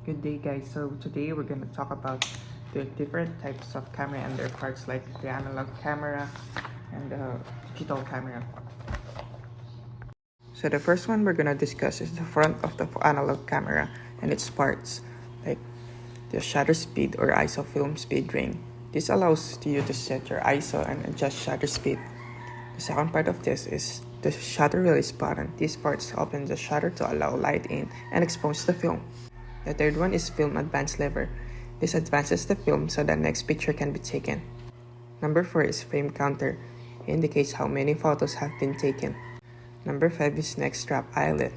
Good day guys, so today we're going to talk about the different types of camera and their parts like the analog camera and the digital camera. So the first one we're going to discuss is the front of the analog camera and its parts like the shutter speed or ISO film speed ring. This allows you to set your ISO and adjust shutter speed. The second part of this is the shutter release button. These parts open the shutter to allow light in and expose the film. The third one is film advance lever. This advances the film so the next picture can be taken. Number 4 is frame counter. It indicates how many photos have been taken. Number 5 is neck strap eyelet.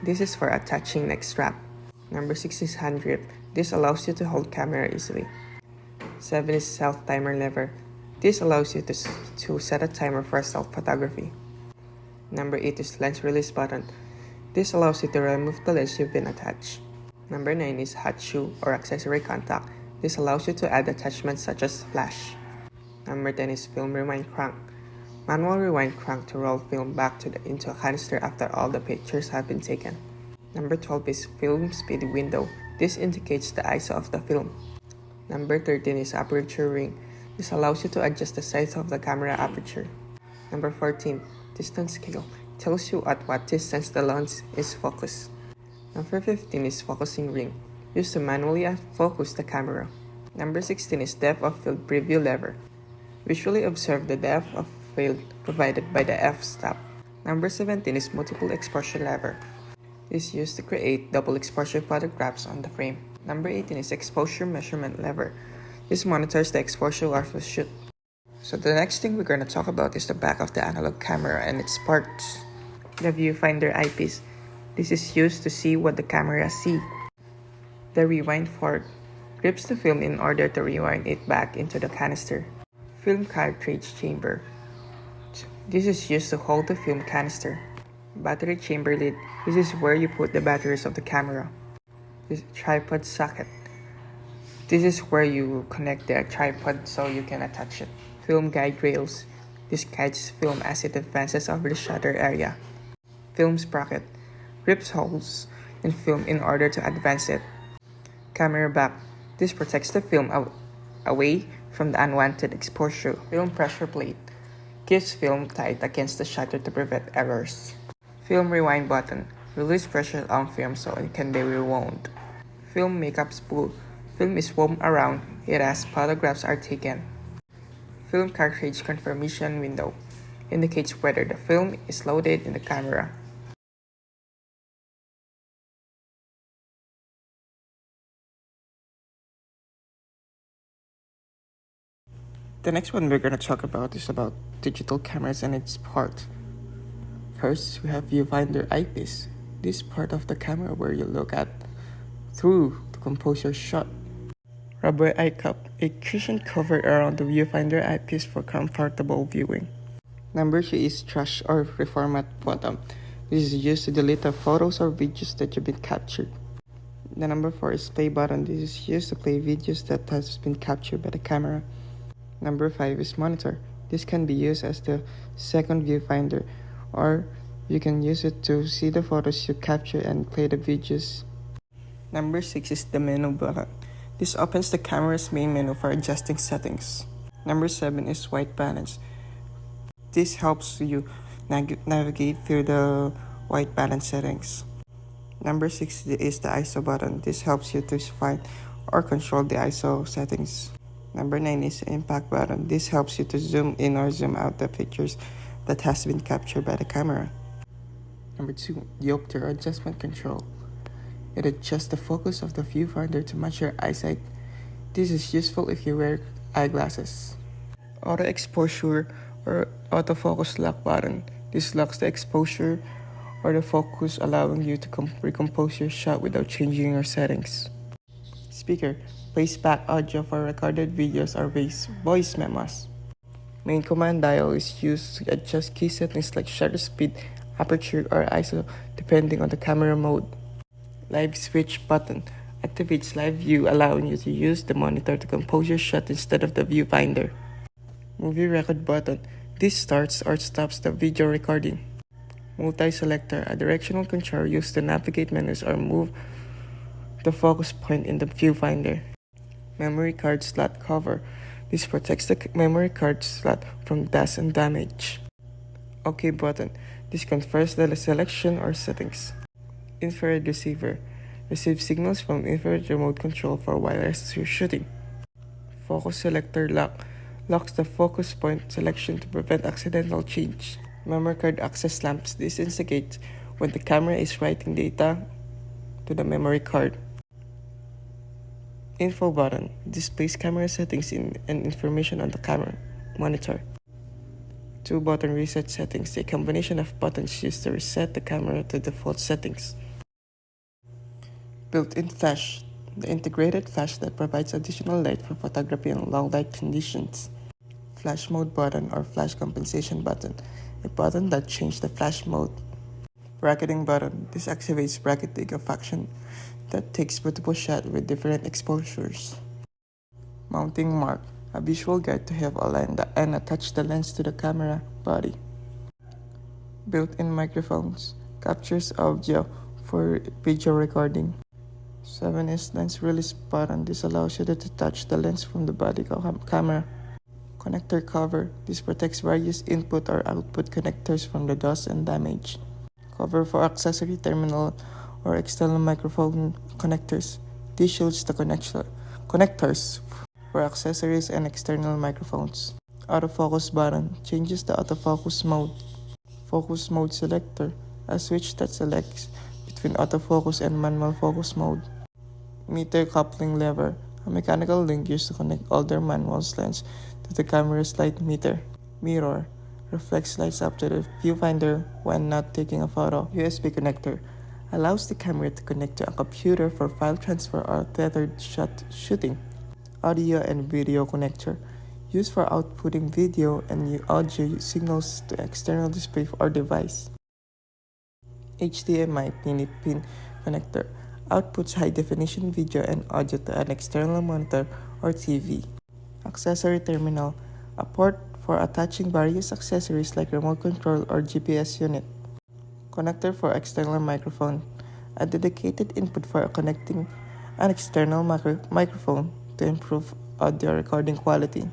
This is for attaching neck strap. Number 6 is hand grip. This allows you to hold camera easily. 7 is self timer lever. This allows you to set a timer for self photography. Number 8 is lens release button. This allows you to remove the lens you've been attached. Number 9 is hot shoe or accessory contact. This allows you to add attachments such as flash. Number 10 is film rewind crank. Manual rewind crank to roll film back into a canister after all the pictures have been taken. Number 12 is film speed window. This indicates the ISO of the film. Number 13 is aperture ring. This allows you to adjust the size of the camera aperture. Number 14, distance scale. Tells you at what distance the lens is focused. Number 15 is focusing ring, used to manually focus the camera. Number 16 is depth of field preview lever. Visually observe the depth of field provided by the f-stop. Number 17 is multiple exposure lever. This is used to create double exposure photographs on the frame. Number 18 is exposure measurement lever. This monitors the exposure of the shoot. So the next thing we're going to talk about is the back of the analog camera and its parts. The viewfinder eyepiece. This is used to see what the camera sees. The rewind fork grips the film in order to rewind it back into the canister. Film cartridge chamber. This is used to hold the film canister. Battery chamber lid. This is where you put the batteries of the camera. This tripod socket. This is where you connect the tripod so you can attach it. Film guide rails. This guides film as it advances over the shutter area. Film sprocket. Grips holes in film in order to advance it. Camera back. This protects the film away from the unwanted exposure. Film pressure plate. Keeps film tight against the shutter to prevent errors. Film rewind button. Release pressure on film so it can be rewound. Film makeup spool. Film is wound around it as photographs are taken. Film cartridge confirmation window. Indicates whether the film is loaded in the camera. The next one we're going to talk about is about digital cameras and its parts. First, we have viewfinder eyepiece. This part of the camera where you look at through to compose your shot. Rubber eye cup, a cushion covered around the viewfinder eyepiece for comfortable viewing. Number 3 is trash or reformat button. This is used to delete the photos or videos that you've been captured. The number 4 is play button. This is used to play videos that has been captured by the camera. Number 5 is monitor. This can be used as the second viewfinder, or you can use it to see the photos you capture and play the videos. Number 6 is the menu button. This opens the camera's main menu for adjusting settings. Number 7 is white balance. This helps you navigate through the white balance settings. Number 6 is the ISO button. This helps you to find or control the ISO settings. Number 9 is the impact button. This helps you to zoom in or zoom out the pictures that has been captured by the camera. Number 2, diopter adjustment control. It adjusts the focus of the viewfinder to match your eyesight. This is useful if you wear eyeglasses. Auto exposure or autofocus lock button. This locks the exposure or the focus, allowing you to recompose your shot without changing your settings. Speaker plays back audio for recorded videos or voice memos. Main command dial is used to adjust key settings like shutter speed, aperture, or ISO depending on the camera mode. Live switch button activates live view, allowing you to use the monitor to compose your shot instead of the viewfinder. Movie record button. This starts or stops the video recording. Multi-selector, a directional control used to navigate menus or move the focus point in the viewfinder. Memory card slot cover. This protects the memory card slot from dust and damage. OK button. This confirms the selection or settings. Infrared receiver. Receives signals from infrared remote control for wireless shooting. Focus selector lock. Locks the focus point selection to prevent accidental change. Memory card access lamps. This indicates when the camera is writing data to the memory card. Info button displays camera settings and information on the camera monitor. 2-button reset settings, a combination of buttons used to reset the camera to default settings. Built-in flash, the integrated flash that provides additional light for photography in low light conditions. Flash mode button or flash compensation button, a button that changes the flash mode. Bracketing button, this activates bracketing, a function that takes multiple shots with different exposures. Mounting mark, a visual guide to help align and attach the lens to the camera body. Built-in microphones, captures audio for video recording. 7S lens release button, this allows you to detach the lens from the body camera. Connector cover, this protects various input or output connectors from the dust and damage. Cover for accessory terminal or external microphone connectors. This shows the connectors for accessories and external microphones. Autofocus button changes the autofocus mode. Focus mode selector, a switch that selects between autofocus and manual focus mode. Meter coupling lever, a mechanical link used to connect older manual lens to the camera's light meter. Mirror, reflects lights up to the viewfinder when not taking a photo. USB connector, allows the camera to connect to a computer for file transfer or tethered shooting. Audio and video connector, used for outputting video and audio signals to external display or device. HDMI mini pin connector, outputs high-definition video and audio to an external monitor or TV. Accessory terminal, a port for attaching various accessories like remote control or GPS unit. Connector for external microphone, a dedicated input for connecting an external microphone to improve audio recording quality.